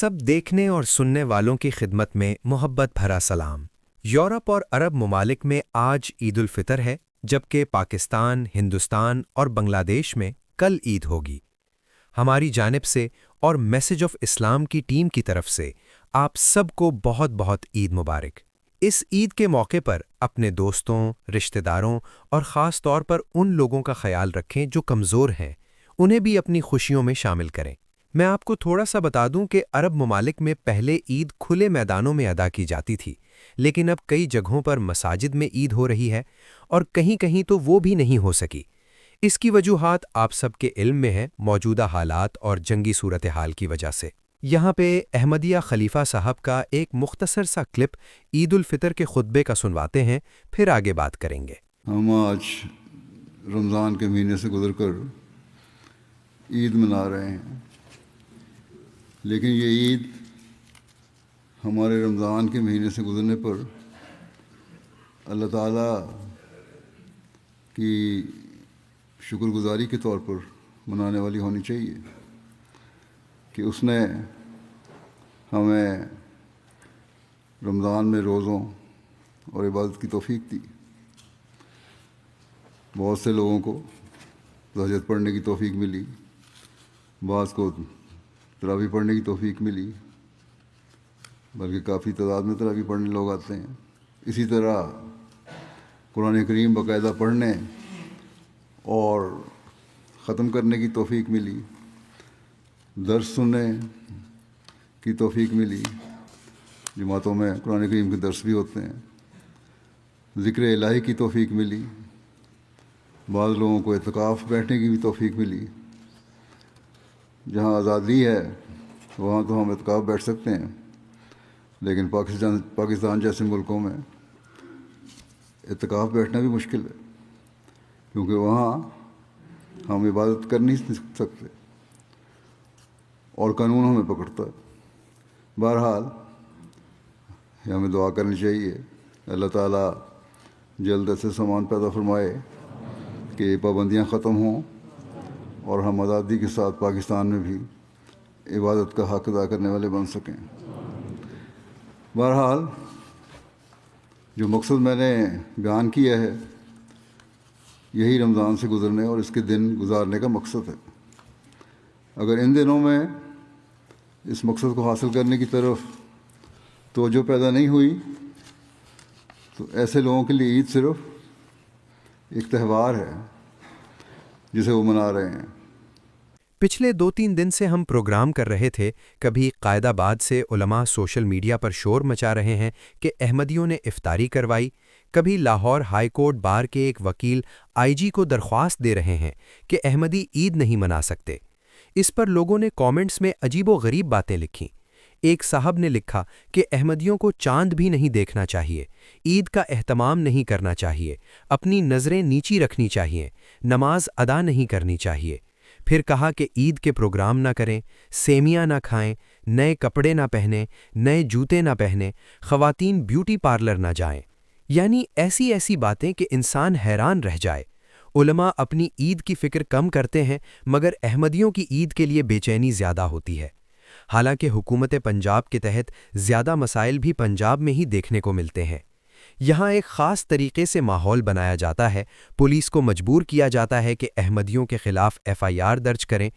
सब देखने और सुनने वालों की खिदमत में मोहब्बत भरा सलाम। यूरोप और अरब ममालिक में आज ईद उल फितर है, जबकि पाकिस्तान, हिंदुस्तान और बांग्लादेश में कल ईद होगी। हमारी जानिब से और मैसेज ऑफ इस्लाम की टीम की तरफ से आप सबको बहुत बहुत ईद मुबारक। इस ईद के मौके पर अपने दोस्तों, रिश्तेदारों और ख़ास तौर पर उन लोगों का ख्याल रखें जो कमज़ोर हैं, उन्हें भी अपनी खुशियों में शामिल करें। मैं आपको थोड़ा सा बता दूं कि अरब ममालिक में पहले ईद खुले मैदानों में अदा की जाती थी, लेकिन अब कई जगहों पर मसाजिद में ईद हो रही है और कहीं कहीं तो वो भी नहीं हो सकी। इसकी वजूहात आप सबके इल्म में है, मौजूदा हालात और जंगी सूरत हाल की वजह से। यहाँ पे अहमदिया खलीफा साहब का एक मुख्तसर सा क्लिप ईद उल फितर के खुतबे का सुनवाते हैं, फिर आगे बात करेंगे। हम आज रमज़ान के महीने से गुजरकर ईद मना रहे हैं, लेकिन ये ईद हमारे रमज़ान के महीने से गुजरने पर अल्लाह ताला की शुक्रगुजारी के तौर पर मनाने वाली होनी चाहिए कि उसने हमें रमज़ान में रोज़ों और इबादत की तौफीक दी। बहुत से लोगों को तहज्जुद पढ़ने की तौफीक मिली, बाज़ को तरावी पढ़ने की तौफीक मिली, बल्कि काफ़ी तादाद में तरावी पढ़ने लोग आते हैं। इसी तरह कुरान करीम बाकायदा पढ़ने और ख़त्म करने की तौफीक मिली, दर्स सुनने की तौफीक मिली, जमातों में कुरान करीम के दर्स भी होते हैं, ज़िक्र इलाही की तौफीक मिली, बाज़ लोगों को इत्काफ़ बैठने की भी तौफीक मिली। जहाँ आज़ादी है वहाँ तो हम इत्काफ़ बैठ सकते हैं, लेकिन पाकिस्तान जैसे मुल्कों में इत्काफ़ बैठना भी मुश्किल है, क्योंकि वहाँ हम इबादत कर नहीं सकते और कानून हमें पकड़ता है। बहरहाल हमें दुआ करनी चाहिए अल्लाह ताला जल्द ऐसे सामान पैदा फरमाए कि ये पाबंदियाँ ख़त्म हों और हम आज़ादी के साथ पाकिस्तान में भी इबादत का हक़ अदा करने वाले बन सकें। बहरहाल जो मकसद मैंने बयान किया है, यही रमज़ान से गुज़रने और इसके दिन गुजारने का मकसद है। अगर इन दिनों में इस मकसद को हासिल करने की तरफ तवज्जो पैदा नहीं हुई तो ऐसे लोगों के लिए ईद सिर्फ़ एक त्यौहार है जिसे वो मना रहे हैं। पिछले 2-3 दिन से हम प्रोग्राम कर रहे थे, कभी कायदाबाद से उलमा सोशल मीडिया पर शोर मचा रहे हैं कि अहमदियों ने इफ्तारी करवाई, कभी लाहौर हाई कोर्ट बार के एक वकील आईजी को दरख्वास्त दे रहे हैं कि अहमदी ईद नहीं मना सकते। इस पर लोगों ने कमेंट्स में अजीबो-गरीब बातें लिखीं। एक साहब ने लिखा कि अहमदियों को चांद भी नहीं देखना चाहिए, ईद का एहतमाम नहीं करना चाहिए, अपनी नज़रें नीची रखनी चाहिए, नमाज अदा नहीं करनी चाहिए। फिर कहा कि ईद के प्रोग्राम ना करें, सेमियां ना खाएं, नए कपड़े ना पहनें, नए जूते ना पहनें, ख़वातीन ब्यूटी पार्लर ना जाएं। यानी ऐसी ऐसी बातें कि इंसान हैरान रह जाए। उलमा अपनी ईद की फ़िक्र कम करते हैं, मगर अहमदियों की ईद के लिए बेचैनी ज़्यादा होती है। हालांकि हुकूमत पंजाब के तहत ज़्यादा मसाइल भी पंजाब में ही देखने को मिलते हैं। यहाँ एक ख़ास तरीके से माहौल बनाया जाता है, पुलिस को मजबूर किया जाता है कि अहमदियों के ख़िलाफ़ एफआईआर दर्ज करें।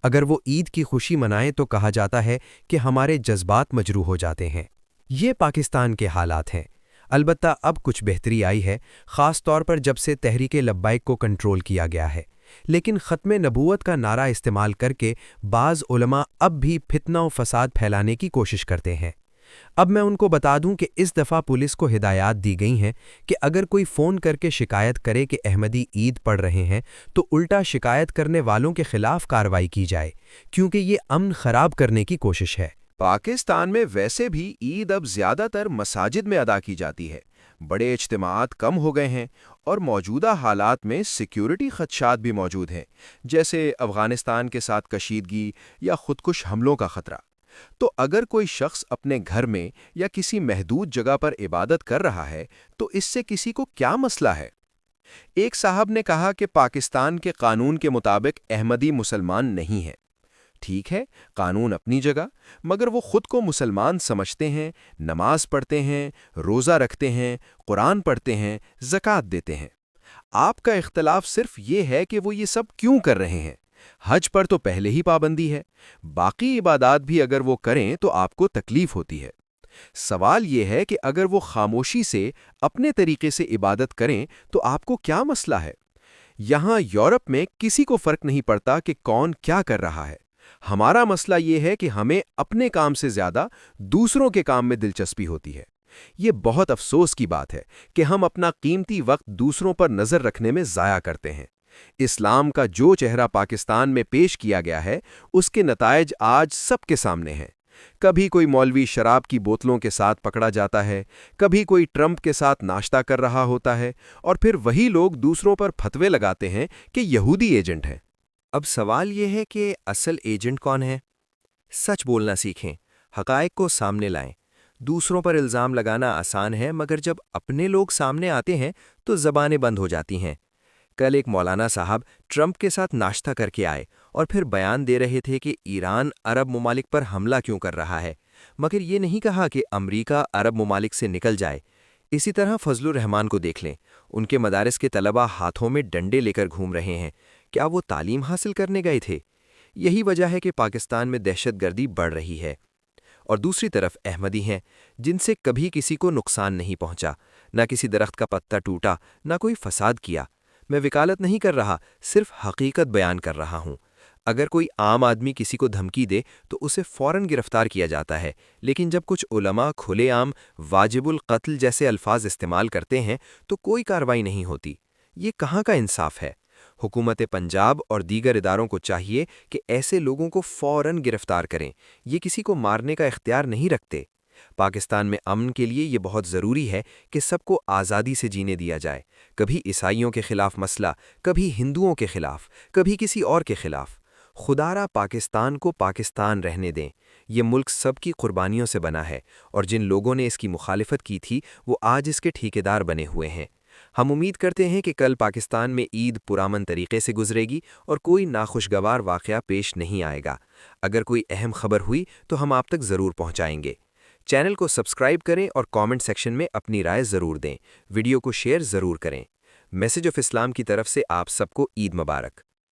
अगर वो ईद की खुशी मनाएं तो कहा जाता है कि हमारे जज्बात मजरूह हो जाते हैं। ये पाकिस्तान के हालात हैं। अलबत्ता अब कुछ बेहतरी आई है, ख़ास तौर पर जब से तहरीके लब्बाइक को कंट्रोल किया गया है। लेकिन ख़त्मे नबूवत का नारा इस्तेमाल करके बाज़ उलमा अब भी फितना और फसाद फैलाने की कोशिश करते हैं। अब मैं उनको बता दूं कि इस दफ़ा पुलिस को हिदायत दी गई हैं कि अगर कोई फ़ोन करके शिकायत करे कि अहमदी ईद पढ़ रहे हैं तो उल्टा शिकायत करने वालों के ख़िलाफ़ कार्रवाई की जाए, क्योंकि ये अमन ख़राब करने की कोशिश है। पाकिस्तान में वैसे भी ईद अब ज़्यादातर मसाजिद में अदा की जाती है। बड़े इज्तिमात कम हो गए हैं और मौजूदा हालात में सिक्योरिटी ख़दशात भी मौजूद हैं, जैसे अफ़गानिस्तान के साथ कशीदगी या खुदकुश हमलों का ख़तरा। तो अगर कोई शख्स अपने घर में या किसी महदूद जगह पर इबादत कर रहा है तो इससे किसी को क्या मसला है? एक साहब ने कहा कि पाकिस्तान के कानून के मुताबिक अहमदी मुसलमान नहीं है। ٹھیک ہے، قانون اپنی جگہ، مگر وہ خود کو مسلمان سمجھتے ہیں، نماز پڑھتے ہیں، روزہ رکھتے ہیں، قرآن پڑھتے ہیں، زکوٰۃ دیتے ہیں۔ آپ کا اختلاف صرف یہ ہے کہ وہ یہ سب کیوں کر رہے ہیں۔ حج پر تو پہلے ہی پابندی ہے، باقی عبادات بھی اگر وہ کریں تو آپ کو تکلیف ہوتی ہے۔ سوال یہ ہے کہ اگر وہ خاموشی سے اپنے طریقے سے عبادت کریں تو آپ کو کیا مسئلہ ہے؟ یہاں یورپ میں کسی کو فرق نہیں پڑتا کہ کون کیا کر رہا ہے۔ ہمارا مسئلہ یہ ہے کہ ہمیں اپنے کام سے زیادہ دوسروں کے کام میں دلچسپی ہوتی ہے۔ یہ بہت افسوس کی بات ہے کہ ہم اپنا قیمتی وقت دوسروں پر نظر رکھنے میں ضائع کرتے ہیں۔ اسلام کا جو چہرہ پاکستان میں پیش کیا گیا ہے، اس کے نتائج آج سب کے سامنے ہیں۔ کبھی کوئی مولوی شراب کی بوتلوں کے ساتھ پکڑا جاتا ہے، کبھی کوئی ٹرمپ کے ساتھ ناشتہ کر رہا ہوتا ہے، اور پھر وہی لوگ دوسروں پر فتوے لگاتے ہیں کہ یہودی ایجنٹ ہیں۔ اب سوال یہ ہے کہ اصل ایجنٹ کون ہے؟ سچ بولنا سیکھیں، حقائق کو سامنے لائیں۔ دوسروں پر الزام لگانا آسان ہے، مگر جب اپنے لوگ سامنے آتے ہیں تو زبانیں بند ہو جاتی ہیں۔ کل ایک مولانا صاحب ٹرمپ کے ساتھ ناشتہ کر کے آئے اور پھر بیان دے رہے تھے کہ ایران عرب ممالک پر حملہ کیوں کر رہا ہے، مگر یہ نہیں کہا کہ امریکہ عرب ممالک سے نکل جائے۔ اسی طرح فضل الرحمان کو دیکھ لیں، ان کے مدارس کے طلبہ ہاتھوں میں ڈنڈے لے کر گھوم رہے ہیں۔ کیا وہ تعلیم حاصل کرنے گئے تھے؟ یہی وجہ ہے کہ پاکستان میں دہشت گردی بڑھ رہی ہے۔ اور دوسری طرف احمدی ہیں، جن سے کبھی کسی کو نقصان نہیں پہنچا، نہ کسی درخت کا پتا ٹوٹا، نہ کوئی فساد کیا۔ میں وکالت نہیں کر رہا، صرف حقیقت بیان کر رہا ہوں۔ اگر کوئی عام آدمی کسی کو دھمکی دے تو اسے فوراً گرفتار کیا جاتا ہے، لیکن جب کچھ علماء کھلے عام واجب القتل جیسے الفاظ استعمال کرتے ہیں تو کوئی کارروائی نہیں ہوتی۔ یہ کہاں کا انصاف ہے؟ حکومت پنجاب اور دیگر اداروں کو چاہیے کہ ایسے لوگوں کو فوراً گرفتار کریں۔ یہ کسی کو مارنے کا اختیار نہیں رکھتے۔ پاکستان میں امن کے لیے یہ بہت ضروری ہے کہ سب کو آزادی سے جینے دیا جائے، کبھی عیسائیوں کے خلاف مسئلہ، کبھی ہندوؤں کے خلاف، کبھی کسی اور کے خلاف۔ خدارا پاکستان کو پاکستان رہنے دیں۔ یہ ملک سب کی قربانیوں سے بنا ہے، اور جن لوگوں نے اس کی مخالفت کی تھی وہ آج اس کے ٹھیکیدار بنے ہوئے ہیں۔ ہم امید کرتے ہیں کہ کل پاکستان میں عید پرامن طریقے سے گزرے گی اور کوئی ناخوشگوار واقعہ پیش نہیں آئے گا۔ اگر کوئی اہم خبر ہوئی تو ہم آپ تک ضرور پہنچائیں گے۔ چینل کو سبسکرائب کریں اور کامنٹ سیکشن میں اپنی رائے ضرور دیں۔ ویڈیو کو شیئر ضرور کریں۔ میسج آف اسلام کی طرف سے آپ سب کو عید مبارک۔